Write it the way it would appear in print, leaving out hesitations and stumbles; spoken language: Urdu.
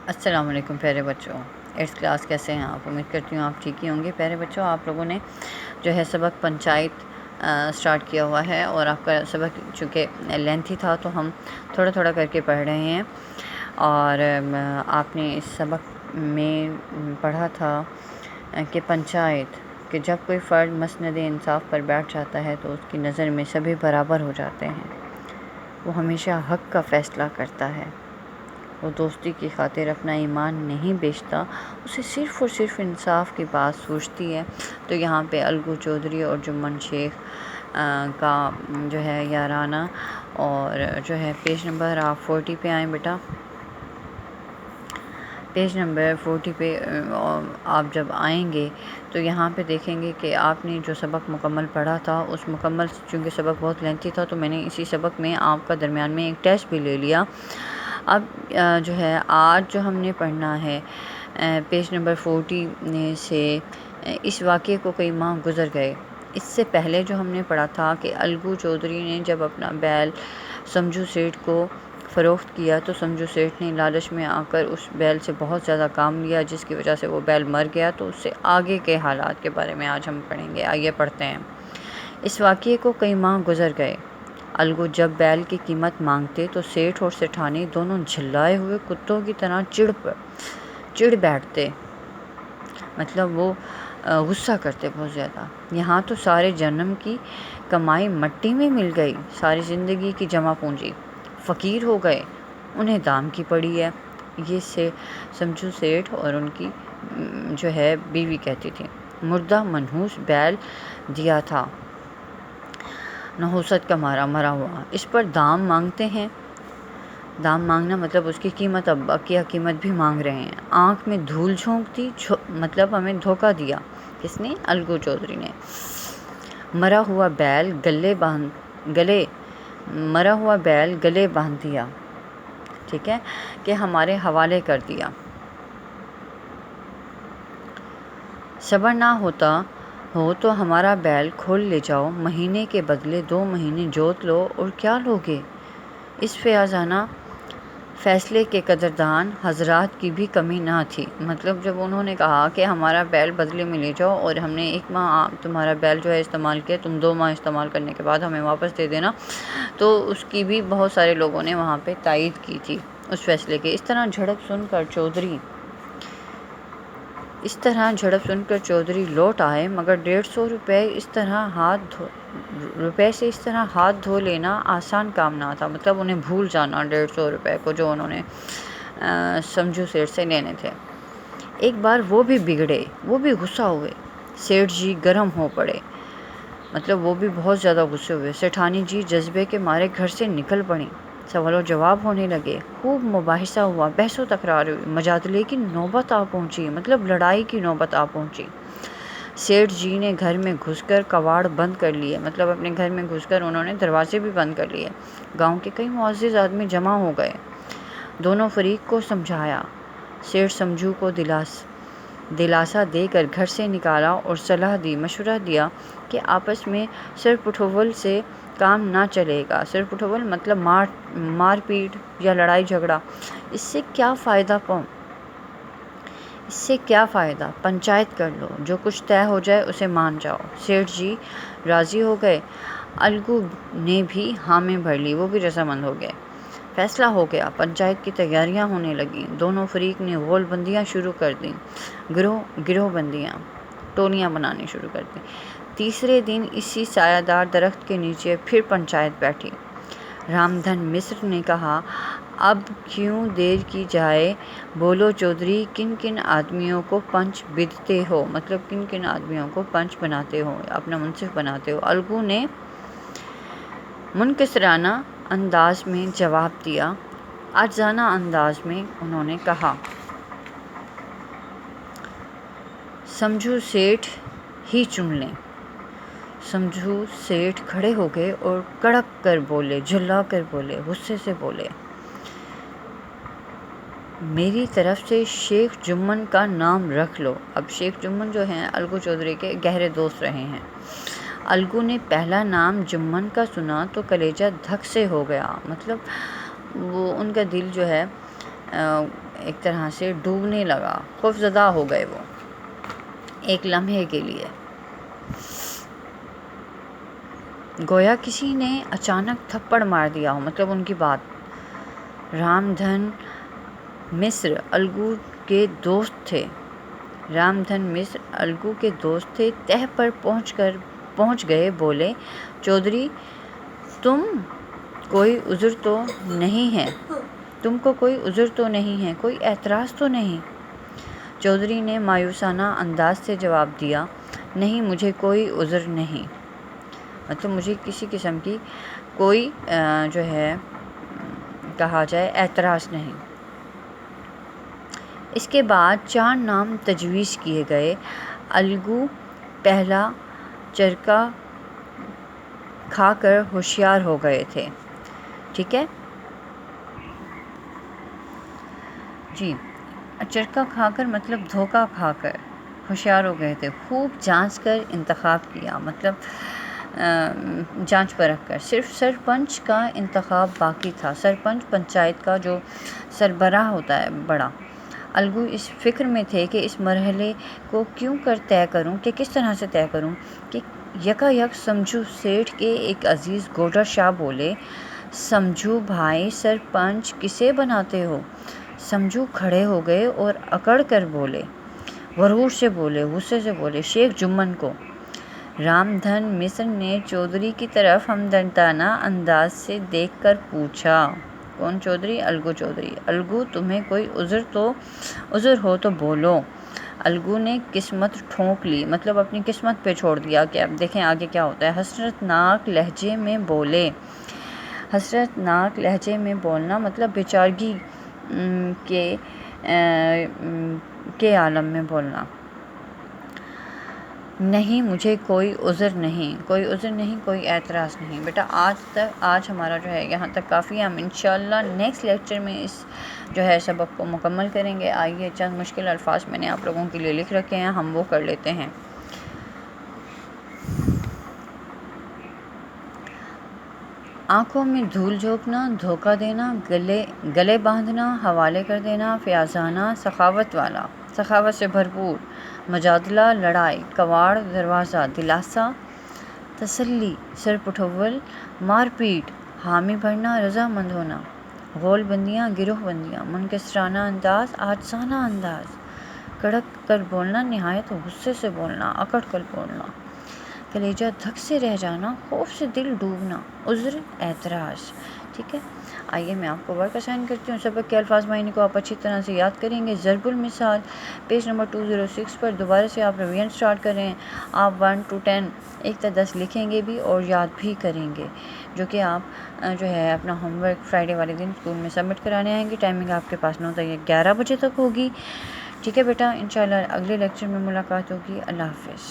السلام علیکم پیارے بچوں، 8th کلاس کیسے ہیں آپ؟ امید کرتی ہوں آپ ٹھیک ہی ہوں گے۔ پیارے بچوں، آپ لوگوں نے جو ہے سبق پنچایت سٹارٹ کیا ہوا ہے، اور آپ کا سبق چونکہ لینتھی تھا تو ہم تھوڑا تھوڑا کر کے پڑھ رہے ہیں۔ اور آپ نے اس سبق میں پڑھا تھا کہ پنچایت کہ جب کوئی فرد مسند انصاف پر بیٹھ جاتا ہے تو اس کی نظر میں سبھی برابر ہو جاتے ہیں۔ وہ ہمیشہ حق کا فیصلہ کرتا ہے، وہ دوستی کی خاطر اپنا ایمان نہیں بیچتا، اسے صرف اور صرف انصاف کی بات سوچتی ہے۔ تو یہاں پہ الگو چودھری اور جمن شیخ کا جو ہے یارانہ، اور جو ہے پیج نمبر آپ 40 پہ آئیں بیٹا۔ پیج نمبر 40 پہ آپ جب آئیں گے تو یہاں پہ دیکھیں گے کہ آپ نے جو سبق مکمل پڑھا تھا، اس مکمل چونکہ سبق بہت لینتھی تھا تو میں نے اسی سبق میں آپ کا درمیان میں ایک ٹیسٹ بھی لے لیا۔ اب جو ہے آج جو ہم نے پڑھنا ہے پیج نمبر 40 سے، اس واقعے کو کئی ماہ گزر گئے۔ اس سے پہلے جو ہم نے پڑھا تھا کہ الگو چودھری نے جب اپنا بیل سمجھو سیٹھ کو فروخت کیا تو سمجھو سیٹھ نے لالچ میں آ کر اس بیل سے بہت زیادہ کام لیا، جس کی وجہ سے وہ بیل مر گیا۔ تو اس سے آگے کے حالات کے بارے میں آج ہم پڑھیں گے۔ آئیے پڑھتے ہیں۔ اس واقعے کو کئی ماہ گزر گئے۔ الگو جب بیل کی قیمت مانگتے تو سیٹھ اور سیٹھانی دونوں جھلائے ہوئے کتوں کی طرح چڑ بیٹھتے، مطلب وہ غصہ کرتے بہت زیادہ۔ یہاں تو سارے جنم کی کمائی مٹی میں مل گئی، ساری زندگی کی جمع پونجی فقیر ہو گئے، انہیں دام کی پڑی ہے۔ یہ سے سمجھو سیٹھ اور ان کی جو ہے بیوی کہتی تھی۔ مردہ منحوس بیل دیا تھا، نحوست کا مرا ہوا، اس پر دام مانگتے ہیں۔ دام مانگنا مطلب اس کی قیمت، اب بقیہ قیمت بھی مانگ رہے ہیں۔ آنکھ میں دھول جھونکتی، مطلب ہمیں دھوکہ دیا۔ کس نے؟ الگو چودھری نے۔ مرا ہوا بیل گلے باندھ دیا، ٹھیک ہے، کہ ہمارے حوالے کر دیا۔ صبر نہ ہوتا ہو تو ہمارا بیل کھول لے جاؤ، مہینے کے بدلے 2 مہینے جوت لو، اور کیا لوگے؟ اس فیاضانہ فیصلے کے قدردان حضرات کی بھی کمی نہ تھی۔ مطلب جب انہوں نے کہا کہ ہمارا بیل بدلے میں لے جاؤ، اور ہم نے 1 ماہ تمہارا بیل جو ہے استعمال کیا، تم 2 ماہ استعمال کرنے کے بعد ہمیں واپس دے دینا، تو اس کی بھی بہت سارے لوگوں نے وہاں پہ تائید کی تھی اس فیصلے کے۔ اس طرح جھڑپ سن کر چودھری لوٹ آئے، مگر 150 روپے سے اس طرح ہاتھ دھو لینا آسان کام نہ تھا۔ مطلب انہیں بھول جانا 150 روپے کو جو انہوں نے سمجھو سیٹھ سے لینے تھے۔ ایک بار وہ بھی بگڑے، وہ بھی غصہ ہوئے، سیٹھ جی گرم ہو پڑے، مطلب وہ بھی بہت زیادہ غصے ہوئے۔ سیٹھانی جی جذبے کے مارے گھر سے نکل پڑیں، سوال و جواب ہونے لگے، خوب مباحثہ ہوا، بحث و تکرار ہوئی، مجادلے کی نوبت آ پہنچی، مطلب لڑائی کی نوبت آ پہنچی۔ سیٹھ جی نے گھر میں گھس کر کواڑ بند کر لیے، مطلب اپنے گھر میں گھس کر انہوں نے دروازے بھی بند کر لیے۔ گاؤں کے کئی معزز آدمی جمع ہو گئے، دونوں فریق کو سمجھایا۔ سیٹھ سمجھو کو دلاسا دے کر گھر سے نکالا اور صلاح دی، مشورہ دیا کہ آپس میں سر پٹھول سے کام نہ چلے گا۔ سر پٹھول مطلب مار پیٹ یا لڑائی جھگڑا۔ اس سے کیا فائدہ؟ پنچایت کر لو، جو کچھ طے ہو جائے اسے مان جاؤ۔ سیٹھ جی راضی ہو گئے، الگو نے بھی ہاں میں بھر لی، وہ بھی رضامند ہو گئے۔ فیصلہ ہو گیا، پنچایت کی تیاریاں ہونے لگیں، دونوں فریق نے غول بندیاں شروع کر دیں، گروہ بندیاں، ٹولیاں بنانی شروع کر دیں۔ تیسرے دن اسی سایہ دار درخت کے نیچے پھر پنچایت بیٹھی۔ رامدھن مصر نے کہا، اب کیوں دیر کی جائے، بولو چودھری، کن کن آدمیوں کو پنچ بدتے ہو؟ مطلب کن کن آدمیوں کو پنچ بناتے ہو، اپنا منصف بناتے ہو؟ الگو نے منکسرانہ انداز میں جواب دیا، عاجزانہ انداز میں انہوں نے کہا، سمجھو سیٹھ ہی چن لیں۔ سمجھو سیٹھ کھڑے ہو گئے اور کڑک کر بولے، جھلا کر بولے، غصے سے بولے، میری طرف سے شیخ جمن کا نام رکھ لو۔ اب شیخ جمن جو ہیں الگو چودھری کے گہرے دوست رہے ہیں۔ الگو نے پہلا نام جمن کا سنا تو کلیجہ دھک سے ہو گیا، مطلب وہ ان کا دل جو ہے ایک طرح سے ڈوبنے لگا، خوفزدہ ہو گئے وہ ایک لمحے کے لیے، گویا کسی نے اچانک تھپڑ مار دیا ہو، مطلب ان کی بات۔ رام دھن مصر الگو کے دوست تھے، رام دھن مصر الگو کے دوست تھے، تہ پر پہنچ گئے، بولے چودھری تم کوئی عذر تو نہیں ہے، تم کو کوئی عذر تو نہیں ہے، کوئی اعتراض تو نہیں؟ چودھری نے مایوسانہ انداز سے جواب دیا، نہیں مجھے کوئی عذر نہیں، مطلب مجھے کسی قسم کی کوئی جو ہے کہا جائے اعتراض نہیں۔ اس کے بعد 4 نام تجویز کیے گئے۔ الگو پہلا چرکا کھا کر ہوشیار ہو گئے تھے، ٹھیک ہے جی، چرکا کھا کر مطلب دھوکہ کھا کر ہوشیار ہو گئے تھے، خوب جانچ کر انتخاب کیا، مطلب جانچ پرکھ کر، صرف سرپنچ کا انتخاب باقی تھا، سرپنچ پنچایت کا جو سربراہ ہوتا ہے بڑا۔ الگو اس فکر میں تھے کہ اس مرحلے کو کس طرح سے طے کروں کہ یکا یک سمجھو سیٹھ کے ایک عزیز گوڈر شاہ بولے، سمجھو بھائی سرپنچ کسے بناتے ہو؟ سمجھو کھڑے ہو گئے اور اکڑ کر بولے، غرور سے بولے، غصے سے بولے، شیخ جمن کو۔ رام دھن مصر نے چودھری کی طرف ہمدردانہ انداز سے دیکھ کر پوچھا، کون چودھری؟ الگو چودھری، الگو تمہیں کوئی عذر ہو تو بولو۔ الگو نے قسمت ٹھونک لی، مطلب اپنی قسمت پہ چھوڑ دیا کہ اب دیکھیں آگے کیا ہوتا ہے۔ حسرت ناک لہجے میں بولے، حسرت ناک لہجے میں بولنا مطلب بیچارگی کے عالم میں بولنا، نہیں مجھے کوئی عذر نہیں، کوئی عذر نہیں، کوئی اعتراض نہیں۔ بیٹا آج ہمارا جو ہے یہاں تک کافی ہے، ہم انشاءاللہ نیکسٹ لیکچر میں اس جو ہے سبق کو مکمل کریں گے۔ آئیے چند مشکل الفاظ میں نے آپ لوگوں کے لیے لکھ رکھے ہیں، ہم وہ کر لیتے ہیں۔ آنکھوں میں دھول جھونکنا، دھوکہ دینا، گلے باندھنا، حوالے کر دینا، فیاضانہ، سخاوت والا، سخاوت سے بھرپور، مجادلہ، لڑائی، کواڑ دروازہ، دلاسا، تسلی، سر پٹھول، مار پیٹ، حامی بھرنا، رضامند ہونا، غول بندیاں، گروہ بندیاں، منکسرانہ انداز، عاجزانہ انداز، کڑک کر بولنا، نہایت غصے سے بولنا، اکڑ کر بولنا، کلیجہ دھک سے رہ جانا، خوف سے دل ڈوبنا، عذر، اعتراض، ٹھیک ہے۔ آئیے میں آپ کو ورک اسائن کرتی ہوں۔ سبق کے الفاظ معنی کو آپ اچھی طرح سے یاد کریں گے۔ ضرب المثال پیج نمبر 206 پر دوبارہ سے آپ ریویژن سٹارٹ کریں۔ آپ 1 to 10 1 تا 10 لکھیں گے بھی اور یاد بھی کریں گے، جو کہ آپ جو ہے اپنا ہوم ورک فرائیڈے والے دن اسکول میں سبمٹ کرانے آئیں گے۔ ٹائمنگ آپ کے پاس 9 تا 11 بجے تک ہوگی، ٹھیک ہے بیٹا۔ انشاءاللہ اگلے لیکچر میں ملاقات ہوگی۔ اللہ حافظ۔